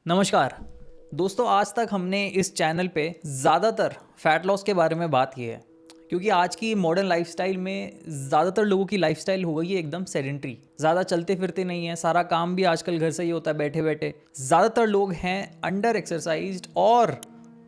नमस्कार दोस्तों, आज तक हमने इस चैनल पे ज़्यादातर फैट लॉस के बारे में बात की है क्योंकि आज की मॉडर्न लाइफस्टाइल में ज़्यादातर लोगों की लाइफस्टाइल हो गई है एकदम सेडेंट्री। ज़्यादा चलते फिरते नहीं है, सारा काम भी आजकल घर से ही होता है बैठे बैठे। ज़्यादातर लोग हैं अंडर एक्सरसाइज्ड और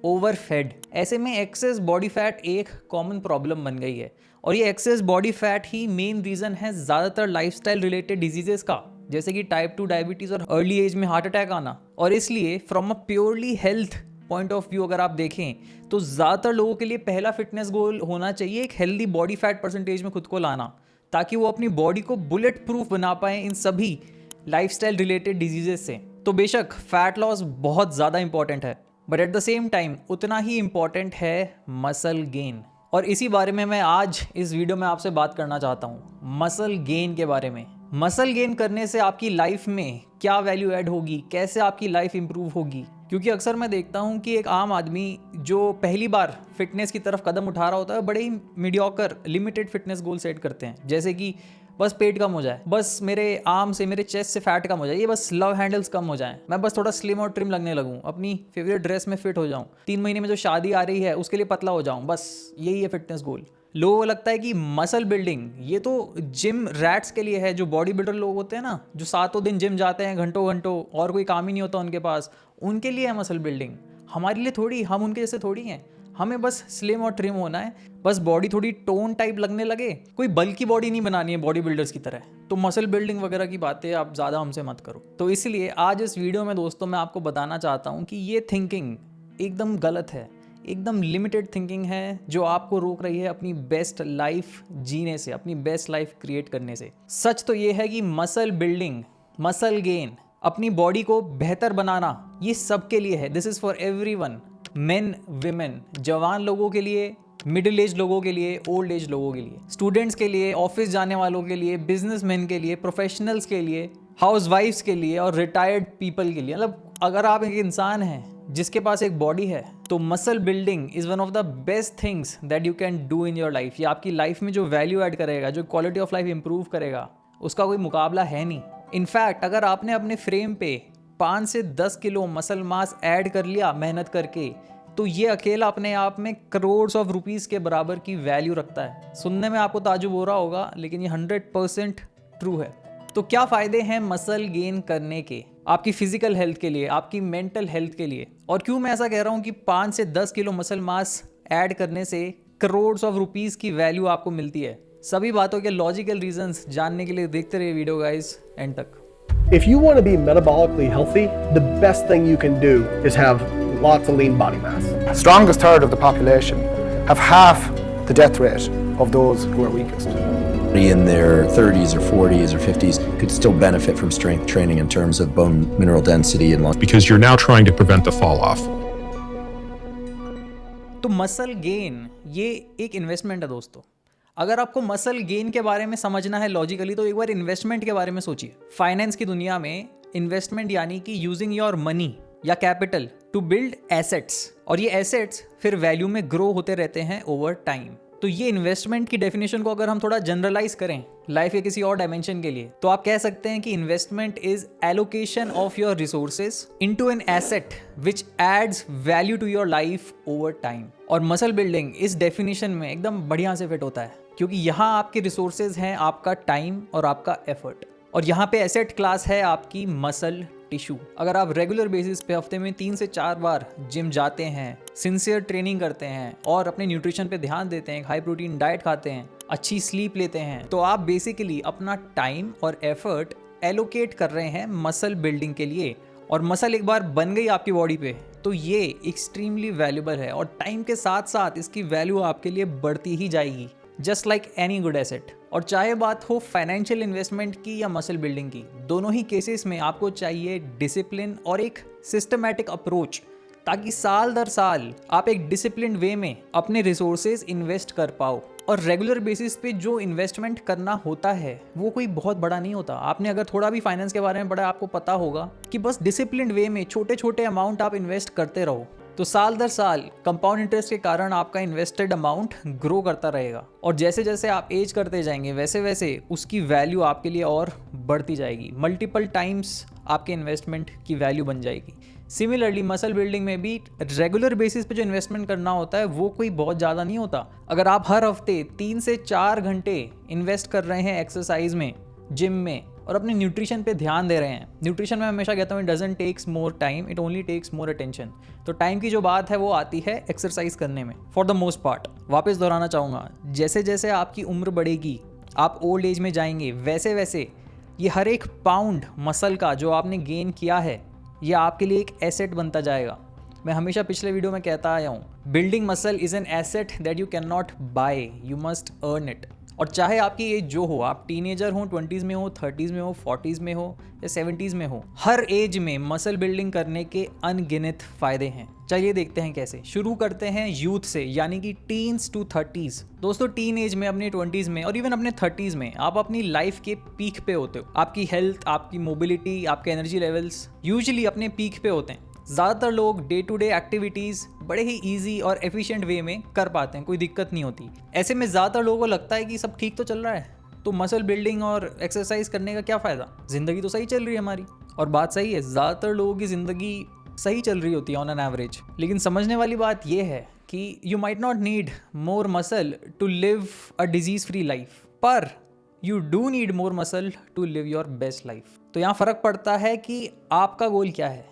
ओवर फेड। ऐसे में एक्सेस बॉडी फैट एक कॉमन प्रॉब्लम बन गई है और ये एक्सेस बॉडी फैट ही मेन रीज़न है ज़्यादातर लाइफस्टाइल रिलेटेड डिजीजेस का, जैसे कि टाइप 2 डायबिटीज़ और अर्ली एज में हार्ट अटैक आना। और इसलिए from a purely health point of view अगर आप देखें तो ज़्यादातर लोगों के लिए पहला फिटनेस गोल होना चाहिए एक हेल्दी बॉडी फैट परसेंटेज में खुद को लाना, ताकि वो अपनी बॉडी को बुलेट प्रूफ बना पाए इन सभी लाइफस्टाइल रिलेटेड डिजीजेस से। तो बेशक फैट लॉस बहुत ज़्यादा इंपॉर्टेंट है, but at the same time उतना ही इम्पॉर्टेंट है मसल गेन। और इसी बारे में मैं आज इस वीडियो में आपसे बात करना चाहता हूँ, मसल गेन के बारे में। मसल गेन करने से आपकी लाइफ में क्या वैल्यू ऐड होगी, कैसे आपकी लाइफ इंप्रूव होगी। क्योंकि अक्सर मैं देखता हूँ कि एक आम आदमी जो पहली बार फिटनेस की तरफ कदम उठा रहा होता है, बड़े ही mediocre limited fitness goal set करते हैं, जैसे कि बस पेट कम हो जाए, बस मेरे आर्म से मेरे चेस्ट से फैट कम हो जाए, ये बस लव हैंडल्स कम हो जाए, मैं बस थोड़ा स्लिम और ट्रिम लगने लगूं, अपनी फेवरेट ड्रेस में फिट हो जाऊं, 3 महीने में जो शादी आ रही है उसके लिए पतला हो जाऊं, बस यही है फिटनेस गोल। लोगों को लगता है कि मसल बिल्डिंग ये तो जिम रैट्स के लिए है, जो बॉडी बिल्डर लोग होते हैं ना, जो सातों दिन जिम जाते हैं घंटों घंटों और कोई काम ही नहीं होता उनके पास, उनके लिए है मसल बिल्डिंग। हमारे लिए थोड़ी, हम उनके जैसे थोड़ी हैं। हमें बस स्लिम और ट्रिम होना है, बस बॉडी थोड़ी टोन टाइप लगने लगे, कोई बल्कि बॉडी नहीं बनानी है बॉडी बिल्डर्स की तरह। तो मसल बिल्डिंग वगैरह की बातें आप ज़्यादा हमसे मत करो। तो इसलिए आज इस वीडियो में दोस्तों मैं आपको बताना चाहता हूँ कि ये थिंकिंग एकदम गलत है, एकदम लिमिटेड थिंकिंग है, जो आपको रोक रही है अपनी बेस्ट लाइफ जीने से, अपनी बेस्ट लाइफ क्रिएट करने से। सच तो ये है कि मसल बिल्डिंग, मसल गेन, अपनी बॉडी को बेहतर बनाना, ये सबके लिए है। This is for everyone, main women, जवान लोगों के लिए, मिडिल एज लोगों के लिए, ओल्ड एज लोगों के लिए, स्टूडेंट्स के लिए, ऑफिस जाने वालों के लिए, बिजनेसमैन के लिए, प्रोफेशनल्स के लिए, हाउसवाइफ्स के लिए और रिटायर्ड पीपल के लिए। मतलब अगर आप एक इंसान हैं जिसके पास एक बॉडी है तो muscle building is one of the best things that you can do in your life. ये आपकी लाइफ में जो वैल्यू ऐड करेगा, जो क्वालिटी ऑफ लाइफ इंप्रूव करेगा, उसका कोई मुकाबला है नहीं। इनफैक्ट अगर आपने अपने फ्रेम पे 5 से 10 किलो मसल मास ऐड कर लिया मेहनत करके, तो ये अकेला अपने आप में करोड़ ऑफ रुपीज़ के बराबर की वैल्यू रखता है। सुनने में आपको ताजुब हो रहा होगा, लेकिन ये 100% ट्रू है। तो क्या फ़ायदे हैं मसल गेन करने के आपकी फिजिकल हेल्थ के लिए, आपकी मेंटल हेल्थ के लिए, और क्यों मैं ऐसा कह रहा हूँ कि 5 से 10 किलो मसल मास ऐड करने से करोड़ ऑफ रुपीज़ की वैल्यू आपको मिलती है। सभी बातों के लॉजिकल रीजंस जानने के लिए देखते रहिए वीडियो गाइस एंड तक। If you want to be metabolically healthy, the best thing you can do is have lots of lean body mass. Strongest third of the population have half the death rate of those who are weakest. In their 30s or 40s or 50s could still benefit from strength training in terms of bone mineral density and loss. Because you're now trying to prevent the fall off. तो muscle gain ये एक investment है दोस्तों। अगर आपको muscle gain के बारे में समझना है लॉजिकली, तो एक बार इन्वेस्टमेंट के बारे में सोचिए। फाइनेंस की दुनिया में इन्वेस्टमेंट यानी कि यूजिंग योर मनी या कैपिटल टू बिल्ड एसेट्स, और ये एसेट्स फिर वैल्यू में ग्रो होते रहते हैं ओवर टाइम। तो ये इन्वेस्टमेंट की डेफिनेशन को अगर हम थोड़ा जनरलाइज करें लाइफ के किसी और डायमेंशन के लिए, तो आप कह सकते हैं कि investment is allocation of your resources into an asset which adds value to your life over time. और मसल बिल्डिंग इस डेफिनेशन में एकदम बढ़िया से फिट होता है, क्योंकि यहाँ आपके रिसोर्सेज हैं आपका टाइम और आपका एफर्ट, और यहाँ पे एसेट क्लास है आपकी मसल टिश्यू। अगर आप रेगुलर बेसिस पे हफ्ते में 3 से 4 बार जिम जाते हैं, सिंसियर ट्रेनिंग करते हैं और अपने न्यूट्रिशन पे ध्यान देते हैं, हाई प्रोटीन डाइट खाते हैं, अच्छी स्लीप लेते हैं, तो आप बेसिकली अपना टाइम और एफर्ट एलोकेट कर रहे हैं मसल बिल्डिंग के लिए। और मसल एक बार बन गई आपकी बॉडी पे तो ये एक्सट्रीमली वैल्यूबल है, और टाइम के साथ साथ इसकी वैल्यू आपके लिए बढ़ती ही जाएगी, just like any good asset. और चाहे बात हो फाइनेंशियल इन्वेस्टमेंट की या मसल बिल्डिंग की, दोनों ही केसेस में आपको चाहिए डिसिप्लिन और एक सिस्टमैटिक अप्रोच, ताकि साल दर साल आप एक डिसिप्लिन वे में अपने रिसोर्सेज इन्वेस्ट कर पाओ। और रेगुलर बेसिस पे जो इन्वेस्टमेंट करना होता है वो कोई बहुत बड़ा नहीं होता। आपने अगर थोड़ा भी फाइनेंस के बारे में पढ़ा, आपको पता होगा कि बस डिसिप्लिन वे में छोटे छोटे अमाउंट आप इन्वेस्ट करते रहो, तो साल दर साल कंपाउंड इंटरेस्ट के कारण आपका इन्वेस्टेड अमाउंट ग्रो करता रहेगा और जैसे जैसे आप एज करते जाएंगे वैसे वैसे उसकी वैल्यू आपके लिए और बढ़ती जाएगी, मल्टीपल टाइम्स आपके इन्वेस्टमेंट की वैल्यू बन जाएगी। सिमिलरली मसल बिल्डिंग में भी रेगुलर बेसिस पे जो इन्वेस्टमेंट करना होता है वो कोई बहुत ज़्यादा नहीं होता। अगर आप हर हफ्ते 3 से 4 घंटे इन्वेस्ट कर रहे हैं एक्सरसाइज में, जिम में और अपने न्यूट्रिशन पे ध्यान दे रहे हैं, न्यूट्रिशन में हमेशा कहता हूँ it doesn't takes more time, it only takes more attention. तो टाइम की जो बात है वो आती है एक्सरसाइज करने में फॉर द मोस्ट पार्ट। वापस दोहराना चाहूँगा, जैसे जैसे आपकी उम्र बढ़ेगी, आप ओल्ड एज में जाएंगे, वैसे वैसे ये हर एक पाउंड मसल का जो आपने गेन किया है ये आपके लिए एक एसेट बनता जाएगा। मैं हमेशा पिछले वीडियो में कहता आया हूँ, building muscle is an asset that you can not buy, you must earn it. और चाहे आपकी एज जो हो, आप टीनेजर हो, 20s में हो, 30s में हो, 40s में हो या 70s में हो, हर एज में मसल बिल्डिंग करने के अनगिनत फायदे हैं। चलिए देखते हैं कैसे। शुरू करते हैं यूथ से, यानी कि टीन्स टू 30s। दोस्तों टीन एज में, अपने 20s में और इवन अपने 30s में आप अपनी लाइफ के पीक पे होते हो। आपकी हेल्थ, आपकी मोबिलिटी, आपके एनर्जी लेवल्स यूजुअली अपने पीक पे होते हैं। ज़्यादातर लोग डे टू डे एक्टिविटीज़ बड़े ही इजी और एफिशिएंट वे में कर पाते हैं, कोई दिक्कत नहीं होती। ऐसे में ज़्यादातर लोगों को लगता है कि सब ठीक तो चल रहा है, तो मसल बिल्डिंग और एक्सरसाइज करने का क्या फ़ायदा, ज़िंदगी तो सही चल रही है हमारी। और बात सही है, ज़्यादातर लोगों की ज़िंदगी सही चल रही होती है ऑन एन एवरेज। लेकिन समझने वाली बात यह है कि you might not need more muscle to live a disease free life, पर you do need more muscle to live your best life. तो यहाँ फ़र्क पड़ता है कि आपका गोल क्या है।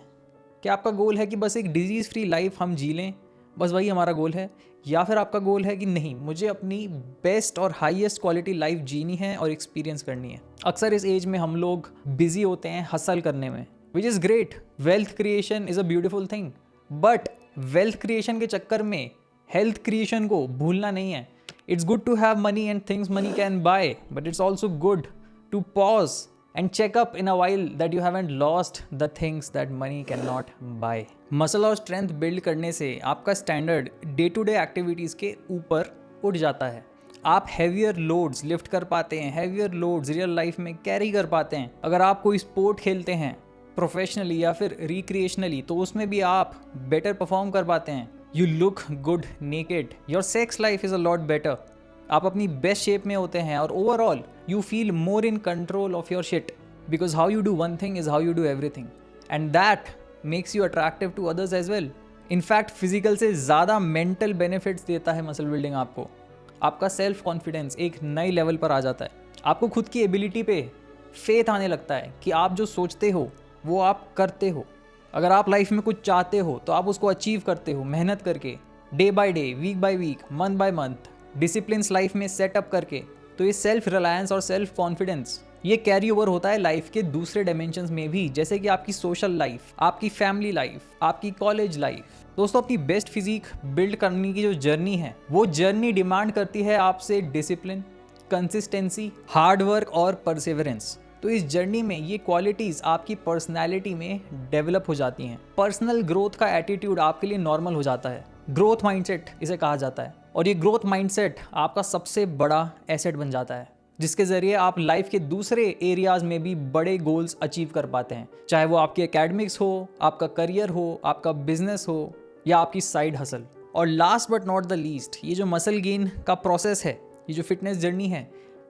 क्या आपका गोल है कि बस एक डिजीज़ फ्री लाइफ हम जी लें, बस वही हमारा गोल है, या फिर आपका गोल है कि नहीं, मुझे अपनी बेस्ट और हाईएस्ट क्वालिटी लाइफ जीनी है और एक्सपीरियंस करनी है। अक्सर इस एज में हम लोग बिजी होते हैं हसल करने में, which is great. Wealth creation is a beautiful thing, but wealth creation के चक्कर में हेल्थ क्रिएशन को भूलना नहीं है। It's good to have money and things money can buy, but it's also good to pause and check up in a while that you haven't lost the things that money cannot buy. Muscle और strength build करने से आपका standard day to day activities के ऊपर उठ जाता है। आप हैवियर लोड्स लिफ्ट कर पाते हैं, हैवियर लोड्स रियल लाइफ में कैरी कर पाते हैं। अगर आप कोई स्पोर्ट खेलते हैं प्रोफेशनली या फिर रिक्रिएशनली, तो उसमें भी आप बेटर परफॉर्म कर पाते हैं। You look good naked, your sex life is a lot better, आप अपनी बेस्ट शेप में होते हैं और overall you feel more in control of your shit, because how you do one thing is how you do everything, and that makes you attractive to others as well. In fact physical से ज़्यादा mental benefits देता है muscle building आपको। आपका self confidence एक नए level पर आ जाता है, आपको खुद की एबिलिटी पे फेथ आने लगता है कि आप जो सोचते हो वो आप करते हो। अगर आप लाइफ में कुछ चाहते हो तो आप उसको अचीव करते हो मेहनत करके, day by day, week by week, month by month, disciplines life में सेटअप करके। तो ये सेल्फ रिलायंस और सेल्फ कॉन्फिडेंस ये कैरी ओवर होता है लाइफ के दूसरे डायमेंशंस में भी, जैसे कि आपकी सोशल लाइफ, आपकी फैमिली लाइफ, आपकी कॉलेज लाइफ। दोस्तों, अपनी बेस्ट फिजिक बिल्ड करने की जो जर्नी है वो जर्नी डिमांड करती है आपसे डिसिप्लिन, कंसिस्टेंसी, हार्ड वर्क और परसिवरेंस। तो इस जर्नी में ये क्वालिटीज़ आपकी पर्सनैलिटी में डेवलप हो जाती हैं। पर्सनल ग्रोथ का एटीट्यूड आपके लिए नॉर्मल हो जाता है, ग्रोथ माइंडसेट इसे कहा जाता है। और ये ग्रोथ माइंडसेट आपका सबसे बड़ा एसेट बन जाता है, जिसके ज़रिए आप लाइफ के दूसरे एरियाज़ में भी बड़े गोल्स अचीव कर पाते हैं, चाहे वो आपकी एकेडमिक्स हो, आपका करियर हो, आपका बिजनेस हो या आपकी साइड हसल। और last but not the least, ये जो मसल गेन का प्रोसेस है, ये जो फिटनेस जर्नी है,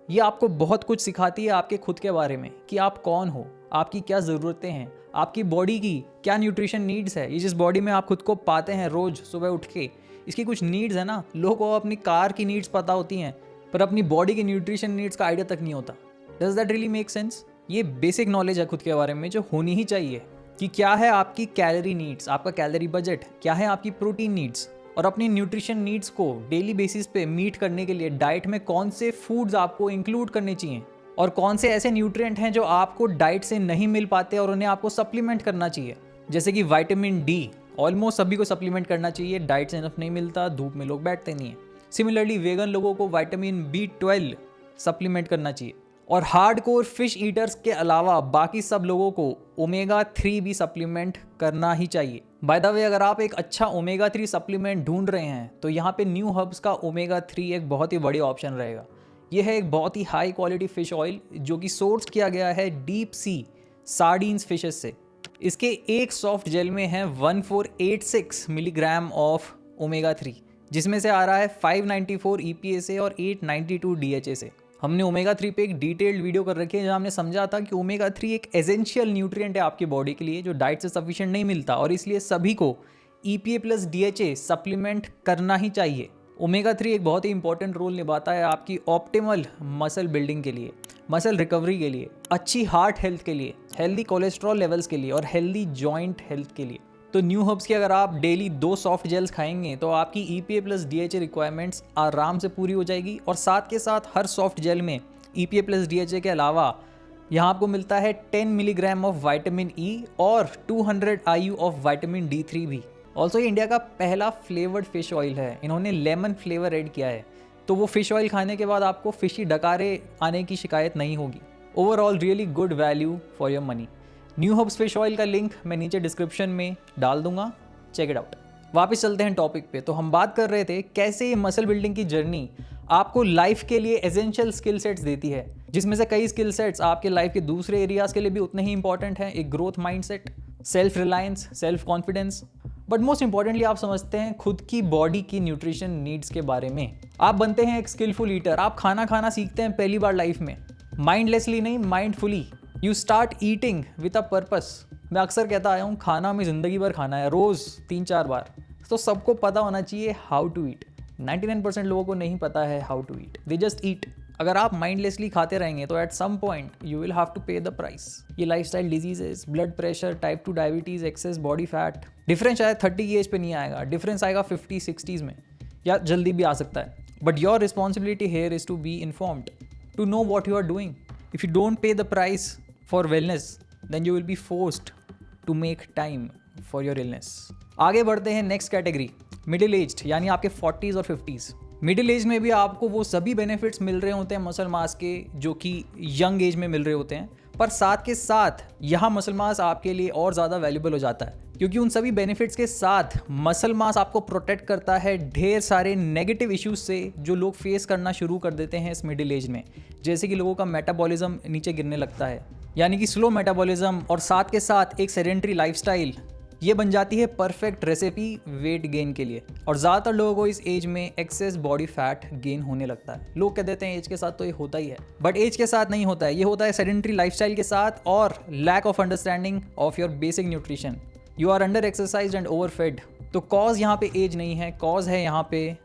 ये आपको बहुत कुछ सिखाती है आपके खुद के बारे में कि आप कौन हो, आपकी क्या ज़रूरतें हैं, आपकी बॉडी की क्या न्यूट्रिशन नीड्स है। ये जिस बॉडी में आप खुद को पाते हैं रोज़ सुबह उठ के, इसकी कुछ नीड्स है ना। लोगों को अपनी कार की नीड्स पता होती हैं, पर अपनी बॉडी की न्यूट्रिशन नीड्स का आइडिया तक नहीं होता। Does that really make sense? ये बेसिक नॉलेज है खुद के बारे में जो होनी ही चाहिए कि क्या है आपकी कैलोरी नीड्स, आपका कैलोरी बजट, क्या है आपकी प्रोटीन नीड्स, और अपनी न्यूट्रिशन नीड्स को डेली बेसिस पे मीट करने के लिए डाइट में कौन से फूड्स आपको इंक्लूड करने चाहिए और कौन से ऐसे न्यूट्रिएंट हैं जो आपको डाइट से नहीं मिल पाते और उन्हें आपको सप्लीमेंट करना चाहिए। जैसे कि विटामिन डी ऑलमोस्ट सभी को सप्लीमेंट करना चाहिए, डाइट से इनफ नहीं मिलता, धूप में लोग बैठते नहीं हैं। सिमिलरली वेगन लोगों को विटामिन B12 सप्लीमेंट करना चाहिए। और हार्डकोर फिश ईटर्स के अलावा बाकी सब लोगों को ओमेगा 3 भी सप्लीमेंट करना ही चाहिए। बाय द वे, अगर आप एक अच्छा ओमेगा 3 सप्लीमेंट ढूंढ रहे हैं तो यहाँ पे न्यू हर्ब्स का ओमेगा 3 एक बहुत ही बड़ी ऑप्शन रहेगा। यह है एक बहुत ही हाई क्वालिटी फिश ऑयल जो कि सोर्स किया गया है डीप सी सार्डीन्स फिशेस से। इसके एक सॉफ्ट जेल में है 1486 मिलीग्राम ऑफ ओमेगा 3, जिसमें से आ रहा है 594 EPA से और 892 DHA से। हमने ओमेगा 3 पे एक डिटेल्ड वीडियो कर रखी है जहाँ हमने समझा था कि ओमेगा 3 एक एसेंशियल न्यूट्रिएंट है आपकी बॉडी के लिए, जो डाइट से सफिशिएंट नहीं मिलता, और इसलिए सभी को EPA प्लस DHA सप्लीमेंट करना ही चाहिए। ओमेगा 3 एक बहुत ही इंपॉर्टेंट रोल निभाता है आपकी ऑप्टिमल मसल बिल्डिंग के लिए, मसल रिकवरी के लिए, अच्छी हार्ट हेल्थ के लिए, हेल्दी कोलेस्ट्रॉल लेवल्स के लिए और हेल्दी जॉइंट हेल्थ के लिए। तो न्यू हर्ब्स की अगर आप डेली 2 सॉफ्ट जेल्स खाएंगे तो आपकी EPA प्लस DHA रिक्वायरमेंट्स आराम से पूरी हो जाएगी। और साथ के साथ हर सॉफ्ट जेल में EPA प्लस DHA के अलावा यहाँ आपको मिलता है 10 मिलीग्राम ऑफ विटामिन E और 200 IU ऑफ विटामिन D3 भी। ऑल्सो ये इंडिया का पहला फ्लेवर्ड फिश ऑयल है, इन्होंने लेमन फ्लेवर ऐड किया है, तो वो फिश ऑयल खाने के बाद आपको फिशी डकारे आने की शिकायत नहीं होगी। Overall really good value for your money. New herbs fish oil का लिंक मैं नीचे डिस्क्रिप्शन में डाल दूंगा, चेक इट आउट। वापस चलते हैं टॉपिक पे। तो हम बात कर रहे थे कैसे ये मसल बिल्डिंग की जर्नी आपको लाइफ के लिए एसेंशियल स्किल सेट्स देती है, जिसमें से कई स्किल सेट्स आपके लाइफ के दूसरे एरियाज के लिए भी उतने ही इंपॉर्टेंट हैं। एक growth mindset, self reliance, self confidence, but most importantly आप समझते हैं खुद की बॉडी की न्यूट्रिशन नीड्स के बारे में। आप बनते हैं एक स्किलफुल ईटर, आप खाना खाना सीखते हैं पहली बार लाइफ में, माइंडलेसली नहीं, mindfully. You start eating with a purpose. मैं अक्सर कहता आया हूँ खाना हमें ज़िंदगी भर खाना है, रोज़ 3-4 बार। तो सबको पता होना चाहिए हाउ टू ईट। 99% लोगों को नहीं पता है how to eat, they just eat. अगर आप माइंडलेसली खाते रहेंगे तो at some point you will have to pay the price. ये lifestyle diseases, blood pressure, type 2 diabetes, excess body fat, difference शायद 30 की एज पे नहीं आएगा, डिफरेंस आएगा 50-60s में, या जल्दी भी आ सकता है। But your responsibility here is to be informed, to know what you are doing. If you don't pay the price for wellness then you will be forced to make time for your illness. आगे बढ़ते हैं next category, middle aged, यानी आपके 40s और 50s। Middle age में भी आपको वो सभी बेनिफिट्स मिल रहे होते हैं मसल मास के जो कि यंग एज में मिल रहे होते हैं, पर साथ के साथ यहाँ मसल मास आपके लिए और ज़्यादा वैल्यूबल हो जाता है, क्योंकि उन सभी बेनिफिट्स के साथ मसल मास आपको प्रोटेक्ट करता है ढेर सारे नेगेटिव इश्यूज से जो लोग फेस करना शुरू कर देते हैं इस मिडिल एज में। जैसे कि लोगों का मेटाबॉलिज्म नीचे गिरने लगता है, यानी कि स्लो मेटाबॉलिज्म, और साथ के साथ एक सेडेंट्री लाइफस्टाइल, ये बन जाती है परफेक्ट रेसिपी वेट गेन के लिए। और ज़्यादातर लोगों को इस एज में एक्सेस बॉडी फैट गेन होने लगता है। लोग कह देते हैं एज के साथ तो ये होता ही है, बट एज के साथ नहीं होता है, ये होता है सेडेंट्री लाइफस्टाइल के साथ और lack of understanding of your basic nutrition. You are under exercise and overfed. तो कॉज यहाँ पे एज नहीं है, कॉज है यहाँ पे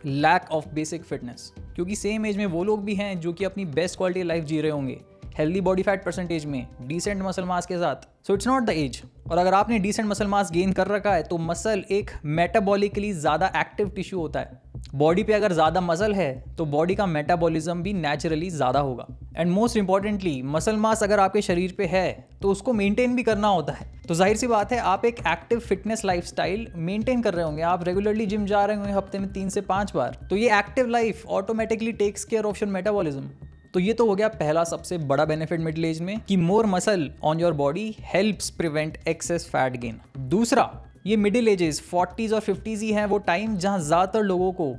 लैक ऑफ बेसिक फिटनेस, क्योंकि सेम एज में वो लोग भी हैं जो कि अपनी बेस्ट क्वालिटी लाइफ जी रहे होंगे, हेल्दी बॉडी फैट परसेंटेज में, डिसेंट मसल मास के साथ। So it's not the age. और अगर आपने डिसेंट मसल मास गेन कर रखा है तो मसल एक मेटाबॉलिकली ज़्यादा एक्टिव टिश्यू होता है। बॉडी पे अगर ज़्यादा मसल है तो बॉडी का मेटाबॉलिज्म भी नेचुरली ज़्यादा होगा। And most importantly muscle mass अगर आपके शरीर पे है तो उसको मेंटेन भी करना होता है। तो जाहिर सी बात है आप एक एक्टिव फिटनेस लाइफस्टाइल मेंटेन कर रहे होंगे, आप रेगुलरली जिम जा रहे होंगे हफ्ते में 3 से 5 बार, तो ये active life automatically takes care of your metabolism. तो ये तो हो गया पहला सबसे बड़ा बेनिफिट मिडिल एज में कि मोर muscle on your body helps prevent access fat gain. दूसरा, ये मिडिल एजेस 40s और 50s ही हैं वो टाइम जहां ज़्यादातर लोगों को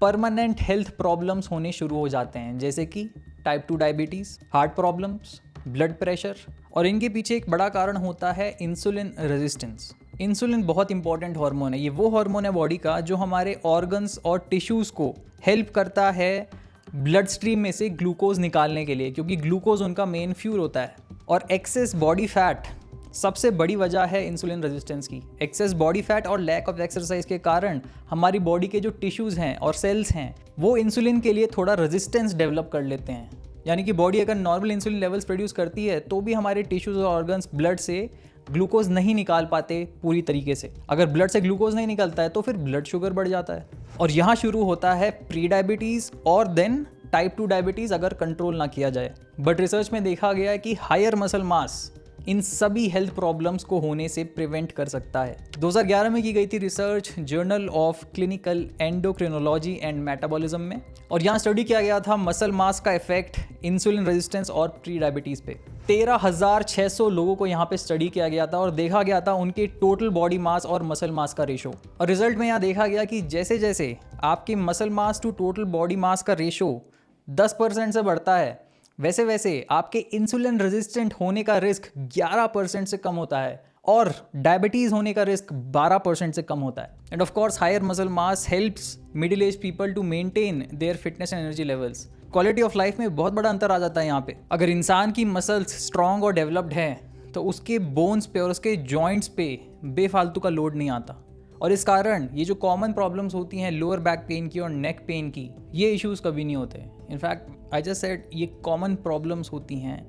परमानेंट हेल्थ प्रॉब्लम्स होने शुरू हो जाते हैं, जैसे कि type 2 diabetes, heart problems, blood pressure, और इनके पीछे एक बड़ा कारण होता है इंसुलिन रेजिस्टेंस। इंसुलिन बहुत इंपॉर्टेंट हार्मोन है, ये वो हार्मोन है बॉडी का जो हमारे ऑर्गन्स और टिश्यूज़ को हेल्प करता है ब्लड स्ट्रीम में से ग्लूकोज निकालने के लिए, क्योंकि ग्लूकोज उनका मेन फ्यूल होता है। और एक्सेस बॉडी फैट सबसे बड़ी वजह है इंसुलिन रेजिस्टेंस की। एक्सेस बॉडी फैट और लैक ऑफ एक्सरसाइज के कारण हमारी बॉडी के जो टिश्यूज़ हैं और सेल्स हैं वो इंसुलिन के लिए थोड़ा रेजिस्टेंस डेवलप कर लेते हैं, यानी कि बॉडी अगर नॉर्मल इंसुलिन लेवल्स प्रोड्यूस करती है तो भी हमारे टिश्यूज़ और ऑर्गन्स ब्लड से ग्लूकोज नहीं निकाल पाते पूरी तरीके से। अगर ब्लड से ग्लूकोज नहीं निकलता है तो फिर ब्लड शुगर बढ़ जाता है, और यहाँ शुरू होता है प्री डायबिटीज़ और देन टाइप 2 डायबिटीज़ अगर कंट्रोल ना किया जाए। बट रिसर्च में देखा गया है कि हायर मसल मास इन सभी हेल्थ प्रॉब्लम्स को होने से प्रिवेंट कर सकता है। 2011 में की गई थी research journal of clinical endocrinology and metabolism में, और यहाँ स्टडी किया गया था मसल मास का इफेक्ट इंसुलिन रेजिस्टेंस और प्री डायबिटीज़ पे। 13,600 लोगों को यहाँ पे स्टडी किया गया था और देखा गया था उनके टोटल बॉडी मास और मसल मास का रेशो। और रिजल्ट में यहाँ देखा गया कि जैसे जैसे आपके muscle mass to total body mass का रेशो 10% से बढ़ता है, वैसे वैसे आपके इंसुलिन रेजिस्टेंट होने का रिस्क 11% से कम होता है। और डायबिटीज़ होने का रिस्क 12% से कम होता है। And of course higher muscle mass helps middle age people to maintain their fitness and energy levels. Quality of life में बहुत बड़ा अंतर आ जाता है यहाँ पे। अगर इंसान की मसल्स स्ट्रॉन्ग और डेवलप्ड हैं तो उसके बोन्स पे और उसके जॉइंट्स पे बेफालतू का लोड नहीं आता, और इस कारण ये जो कॉमन प्रॉब्लम्स होती हैं लोअर बैक पेन की और नेक पेन की, ये इश्यूज़ कभी नहीं होते। इनफैक्ट आई जस्ट सेड ये कॉमन प्रॉब्लम्स होती हैं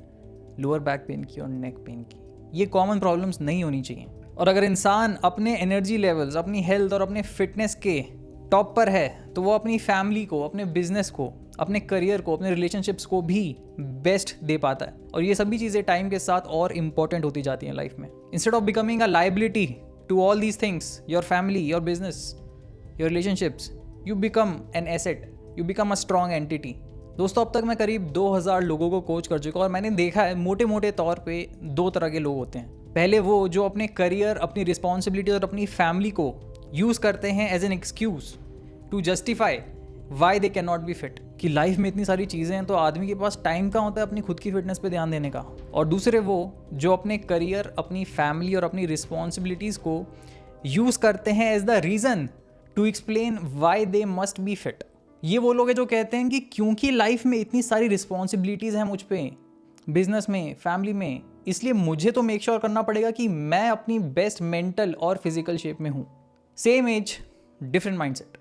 लोअर बैक पेन की और नेक पेन की, ये कॉमन प्रॉब्लम्स नहीं होनी चाहिए। और अगर इंसान अपने एनर्जी लेवल्स, अपनी हेल्थ और अपने फिटनेस के टॉप पर है तो वो अपनी फैमिली को, अपने बिजनेस को, अपने करियर को, अपने रिलेशनशिप्स को भी बेस्ट दे पाता है। और ये सभी चीज़ें टाइम के साथ और इम्पॉर्टेंट होती जाती हैं लाइफ में। Instead of becoming a liability to all these things, your family, your business, your relationships, you become an asset, you become a strong entity. दोस्तों अब तक मैं करीब 2000 लोगों को कोच कर चुका हूँ और मैंने देखा है मोटे मोटे तौर पे 2 तरह के लोग होते हैं। पहले वो जो अपने करियर, अपनी रिस्पॉन्सिबिलिटी और अपनी फैमिली को यूज़ करते हैं as an excuse to justify why they can not be fit, कि लाइफ में इतनी सारी चीज़ें हैं तो आदमी के पास टाइम कहाँ होता है अपनी खुद की फिटनेस पे ध्यान देने का। और दूसरे वो जो अपने करियर, अपनी फैमिली और अपनी रिस्पॉन्सिबिलिटीज़ को यूज़ करते हैं as the reason to explain why they must be fit. ये वो लोग हैं जो कहते हैं कि क्योंकि लाइफ में इतनी सारी रिस्पॉन्सिबिलिटीज़ हैं मुझ पे, बिजनेस में, फैमिली में, इसलिए मुझे तो मेक श्योर करना पड़ेगा कि मैं अपनी बेस्ट मेंटल और फिजिकल शेप में हूँ। Same age different mindset.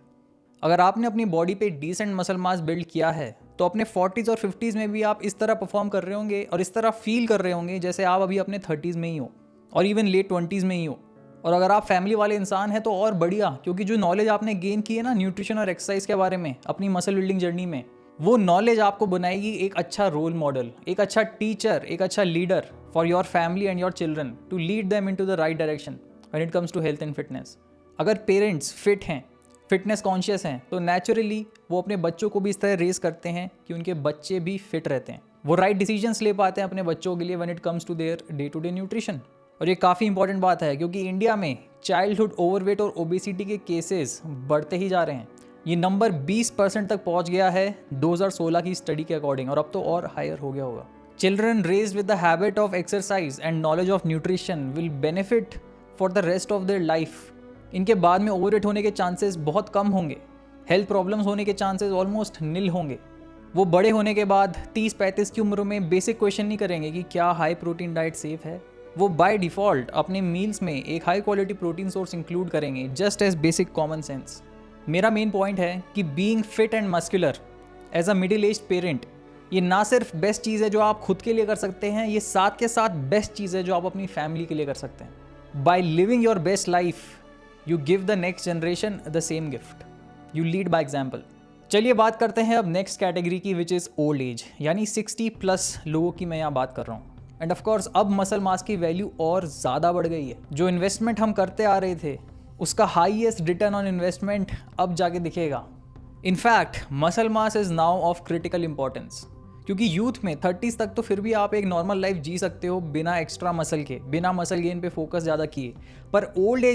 अगर आपने अपनी बॉडी पे डिसेंट मसल मास बिल्ड किया है तो अपने 40s और 50s में भी आप इस तरह परफॉर्म कर रहे होंगे और इस तरह फील कर रहे होंगे जैसे आप अभी अपने 30s में ही हो और इवन लेट 20s में ही हो। और अगर आप फैमिली वाले इंसान हैं तो और बढ़िया, क्योंकि जो नॉलेज आपने गेन की है ना न्यूट्रिशन और एक्सरसाइज के बारे में अपनी मसल बिल्डिंग जर्नी में, वो नॉलेज आपको बनाएगी एक अच्छा रोल मॉडल, एक अच्छा टीचर, एक अच्छा leader for your family and your children to lead them into the right direction when it comes to health and fitness. अगर पेरेंट्स फिट हैं, फिटनेस कॉन्शियस हैं, तो नेचुरली वो अपने बच्चों को भी इस तरह रेस करते हैं कि उनके बच्चे भी फिट रहते हैं। वो राइट डिसीजंस ले पाते हैं अपने बच्चों के लिए when it comes to their day to day nutrition. और ये काफ़ी इंपॉर्टेंट बात है क्योंकि इंडिया में चाइल्डहुड ओवरवेट और ओबेसिटी के केसेस बढ़ते ही जा रहे हैं। ये नंबर 20% तक पहुंच गया है 2016 की स्टडी के अकॉर्डिंग, और अब तो और हायर हो गया होगा। Children raised with the habit of exercise and knowledge of nutrition will benefit for the rest of their life. इनके बाद में ओवरवेट होने के चांसेस बहुत कम होंगे, हेल्थ प्रॉब्लम्स होने के चांसेस ऑलमोस्ट नील होंगे। वो बड़े होने के बाद 30-35 की उम्र में बेसिक क्वेश्चन नहीं करेंगे कि क्या हाई प्रोटीन डाइट सेफ है। वो बाय डिफ़ॉल्ट अपने मील्स में एक high quality protein source include करेंगे just as basic common sense. मेरा मेन पॉइंट है कि being fit and muscular as a middle age parent, ये ना सिर्फ बेस्ट चीज़ है जो आप खुद के लिए कर सकते हैं, ये साथ के साथ बेस्ट चीज़ है जो आप अपनी फैमिली के लिए कर सकते हैं। By living your best life you give the next generation the same gift, you lead by example. चलिए बात करते हैं अब नेक्स्ट कैटेगरी की, विच इज़ ओल्ड एज, यानी 60+ लोगों की मैं यहाँ बात कर रहा हूँ। एंड ऑफ कोर्स अब मसल मास की वैल्यू और ज़्यादा बढ़ गई है। जो इन्वेस्टमेंट हम करते आ रहे थे उसका हाईएस्ट रिटर्न ऑन इन्वेस्टमेंट अब जाके दिखेगा। In fact muscle mass is now of critical importance, क्योंकि यूथ में 30s तक तो फिर भी आप एक नॉर्मल लाइफ जी सकते हो बिना एक्स्ट्रा मसल के, बिना मसल गेन पे फोकस ज़्यादा किए। पर ओल्ड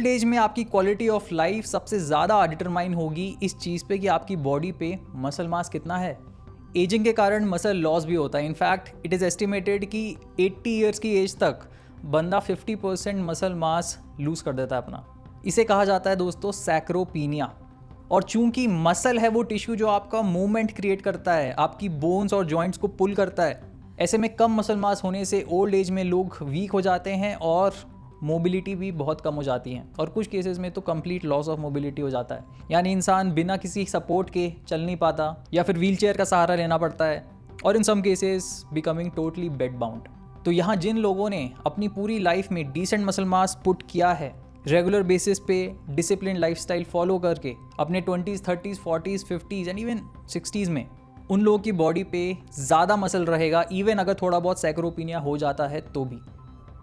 एज में आपकी क्वालिटी ऑफ लाइफ सबसे ज़्यादा डिटरमाइन होगी इस चीज़ पे कि आपकी बॉडी पे मसल मास कितना है। एजिंग के कारण मसल लॉस भी होता है। इनफैक्ट इट इज़ एस्टिमेटेड कि 80 ईयर्स की एज तक बंदा 50% मसल मास लूज़ कर देता है अपना। इसे कहा जाता है दोस्तों सैक्रोपीनिया। और चूंकि मसल है वो टिश्यू जो आपका मूवमेंट क्रिएट करता है, आपकी बोन्स और जॉइंट्स को पुल करता है, ऐसे में कम मसल मास होने से ओल्ड एज में लोग वीक हो जाते हैं और मोबिलिटी भी बहुत कम हो जाती है, और कुछ केसेस में तो कंप्लीट लॉस ऑफ मोबिलिटी हो जाता है। यानी इंसान बिना किसी सपोर्ट के चल नहीं पाता या फिर व्हीलचेयर का सहारा लेना पड़ता है, और in some cases becoming totally bed bound. तो यहाँ जिन लोगों ने अपनी पूरी लाइफ में डिसेंट मसल मास पुट किया है, रेगुलर बेसिस पे डिसिप्लिन लाइफस्टाइल फॉलो करके अपने 20s, 30s, 40s, 50s and even 60s में, उन लोगों की बॉडी पे ज़्यादा मसल रहेगा, इवन अगर थोड़ा बहुत सैक्रोपीनिया हो जाता है तो भी,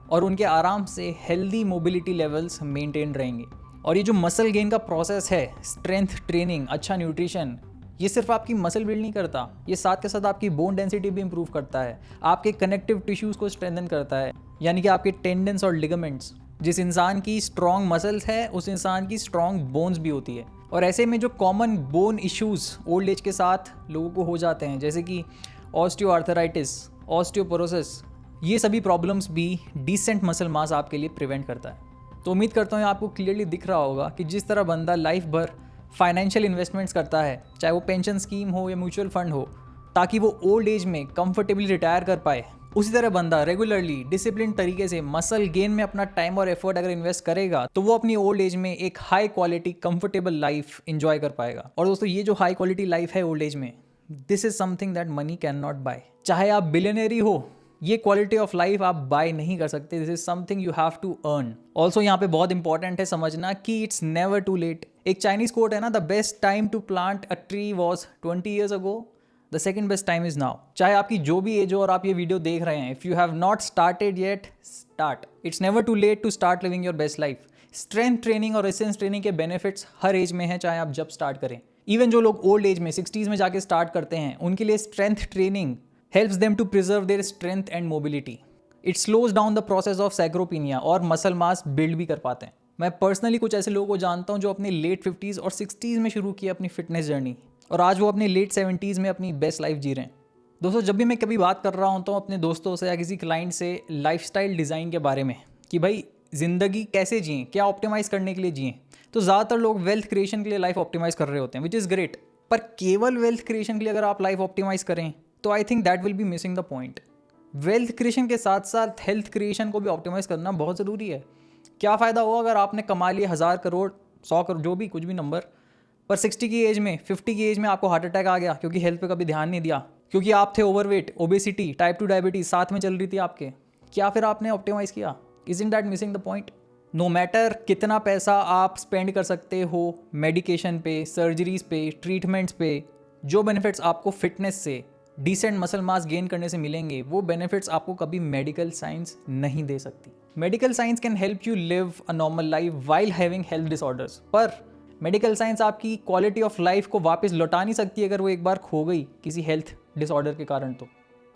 और उनके आराम से हेल्दी मोबिलिटी लेवल्स मेंटेन रहेंगे। और ये जो मसल गेन का प्रोसेस है, स्ट्रेंथ ट्रेनिंग, अच्छा न्यूट्रिशन, ये सिर्फ आपकी मसल बिल्ड नहीं करता, ये साथ के साथ आपकी बोन डेंसिटी भी इंप्रूव करता है, आपके कनेक्टिव टिश्यूज़ को स्ट्रेंथन करता है, यानी कि आपके टेंडन्स और लिगामेंट्स। जिस इंसान की स्ट्रॉन्ग मसल्स है उस इंसान की स्ट्रॉन्ग बोन्स भी होती है। और ऐसे में जो common bone issues old age के साथ लोगों को हो जाते हैं, जैसे कि ऑस्टियोआर्थराइटिस, ऑस्टियोपोरोसिस, ये सभी प्रॉब्लम्स भी डिसेंट मसल मास आपके लिए प्रिवेंट करता है। तो उम्मीद करता हूँ आपको क्लियरली दिख रहा होगा कि जिस तरह बंदा लाइफ भर फाइनेंशियल इन्वेस्टमेंट्स करता है, चाहे वो पेंशन स्कीम हो या म्यूचुअल फंड हो, ताकि वो ओल्ड एज में कंफर्टेबली रिटायर कर पाए, उसी तरह बंदा रेगुलरली डिसिप्लिन तरीके से मसल गेन में अपना टाइम और एफर्ट अगर इन्वेस्ट करेगा तो वो अपनी ओल्ड एज में एक high quality comfortable life enjoy कर पाएगा। और दोस्तों, ये जो हाई क्वालिटी लाइफ है ओल्ड एज में, this is something that money can not buy. चाहे आप बिलियनर ही हो, ये क्वालिटी ऑफ लाइफ आप बाय नहीं कर सकते। This is something you have to earn. Also यहाँ पे बहुत इंपॉर्टेंट है समझना कि इट्स नेवर टू लेट। एक चाइनीज कोट है ना, the best time to plant a tree was 20 years ago, the second best time is now. चाहे आपकी जो भी एज हो और आप ये वीडियो देख रहे हैं, if you have not started yet, start. It's never too late to start living your best life. Strength training और रेजिस्टेंस ट्रेनिंग के बेनिफिट्स हर एज में हैं, चाहे आप जब स्टार्ट करें। इवन जो लोग ओल्ड एज में 60s में जाके स्टार्ट करते हैं, उनके लिए strength training helps them to preserve their strength and mobility. It slows down the process of sarcopenia और मसल मास बिल्ड भी कर पाते हैं। मैं पर्सनली कुछ ऐसे लोगों को जानता हूँ जो अपने लेट 50s और 60s में शुरू किया अपनी फिटनेस जर्नी, और आज वो अपने लेट 70s में अपनी बेस्ट लाइफ जी रहे हैं। दोस्तों, जब भी मैं कभी बात कर रहा होता हूँ अपने दोस्तों से या किसी क्लाइंट से लाइफस्टाइल डिज़ाइन के बारे में कि भाई ज़िंदगी कैसे जिएं, क्या ऑप्टिमाइज़ करने के लिए जिएं, तो ज़्यादातर लोग वेल्थ क्रिएशन के लिए लाइफ ऑप्टिमाइज़ कर रहे होते हैं, विच इज़ ग्रेट। पर केवल वेल्थ क्रिएशन के लिए अगर आप लाइफ ऑप्टिमाइज़ करें तो I think that will be missing the point. Wealth creation के साथ साथ हेल्थ क्रिएशन को भी ऑप्टिमाइज़ करना बहुत ज़रूरी है। क्या फ़ायदा होगा अगर आपने कमा लिए 1000 करोड़, 100 करोड़, जो भी कुछ भी नंबर, पर 60 की एज में, 50 की एज में आपको हार्ट अटैक आ गया क्योंकि हेल्थ पे कभी ध्यान नहीं दिया, क्योंकि आप थे ओवरवेट, ओबेसिटी, टाइप 2 डायबिटीज़ साथ में चल रही थी आपके। क्या फिर आपने ऑप्टिमाइज़ किया? Isn't that missing the point? No matter कितना पैसा आप स्पेंड कर सकते हो मेडिकेशन पे, सर्जरीज पे, ट्रीटमेंट्स पे, जो बेनिफिट्स आपको फिटनेस से, डिसेंट मसल मास गेन करने से मिलेंगे, वो बेनिफिट्स आपको कभी मेडिकल साइंस नहीं दे सकती। Medical science can help you live a normal life while having health disorders, पर मेडिकल साइंस आपकी क्वालिटी ऑफ लाइफ को वापस लौटा नहीं सकती अगर वो एक बार खो गई किसी हेल्थ डिसऑर्डर के कारण तो।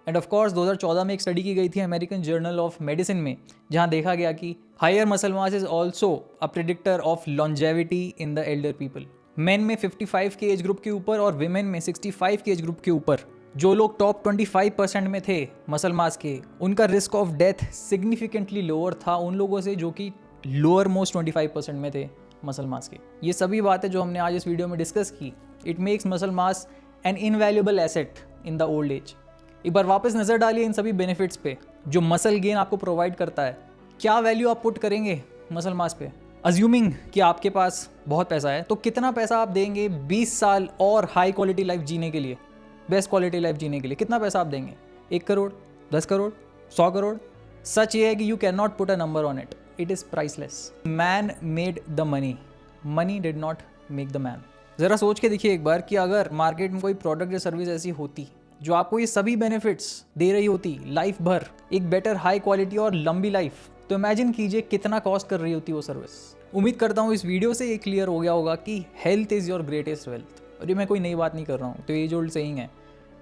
एंड ऑफ कोर्स 2014 में एक स्टडी की गई थी अमेरिकन जर्नल ऑफ मेडिसिन में, जहां देखा गया कि higher muscle mass is also a predictor of longevity in the elder people. Men में 55 के एज ग्रुप के ऊपर और विमेन में 65 के एज ग्रुप के ऊपर जो लोग टॉप 25% में थे मसल मास के, उनका risk of death significantly lower था उन लोगों से जो कि लोअर मोस्ट 25% में थे मसल मास के। ये सभी बातें जो हमने आज इस वीडियो में डिस्कस की, it makes muscle mass an invaluable asset in the old age. एक बार वापस नज़र डालिए इन सभी बेनिफिट्स पे जो मसल गेन आपको प्रोवाइड करता है। क्या वैल्यू आप पुट करेंगे मसल मास पे? अज्यूमिंग कि आपके पास बहुत पैसा है, तो कितना पैसा आप देंगे 20 साल और हाई क्वालिटी लाइफ जीने के लिए, बेस्ट क्वालिटी लाइफ जीने के लिए? कितना पैसा आप देंगे? 1 करोड़, 10 करोड़, 100 करोड़? सच ये है कि you can not put a number on it, it is priceless. Man made the money, money did not make the man. ज़रा सोच के देखिए एक बार कि अगर मार्केट में कोई प्रोडक्ट या सर्विस ऐसी होती जो आपको ये सभी बेनिफिट्स दे रही होती लाइफ भर, एक बेटर हाई क्वालिटी और लंबी लाइफ, तो इमेजिन कीजिए कितना कॉस्ट कर रही होती वो सर्विस। उम्मीद करता हूँ इस वीडियो से ये क्लियर हो गया होगा कि health is your greatest wealth. और ये मैं कोई नई बात नहीं कर रहा हूँ, तो एज ओल्ड सेइंग है,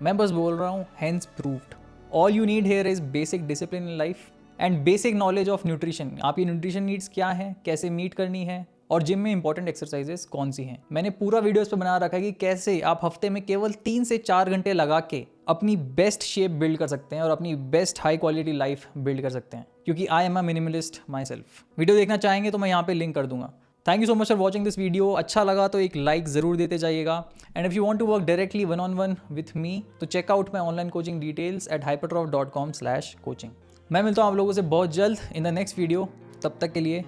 मैं बस बोल रहा हूँ has proved. All you need here is basic discipline in life and basic knowledge of nutrition. आपकी न्यूट्रिशन नीड्स क्या है, कैसे मीट करनी है, और जिम में इंपॉर्टेंट एक्सरसाइजेस कौन सी हैं। मैंने पूरा वीडियो इस पर बना रखा है कि कैसे आप हफ्ते में केवल 3 से 4 घंटे लगा के अपनी बेस्ट शेप बिल्ड कर सकते हैं और अपनी best high quality life build कर सकते हैं, क्योंकि I am a minimalist myself. Video देखना चाहेंगे तो मैं यहाँ पे लिंक कर दूंगा। Thank you so much for watching this video. अच्छा लगा तो एक लाइक ज़रूर देते जाइएगा। And if you want to work directly 1-on-1 with me, तो check out my online coaching details at hypertroph.com/coaching। मैं मिलता हूँ आप लोगों से बहुत जल्द इन द नेक्स्ट वीडियो। तब तक के लिए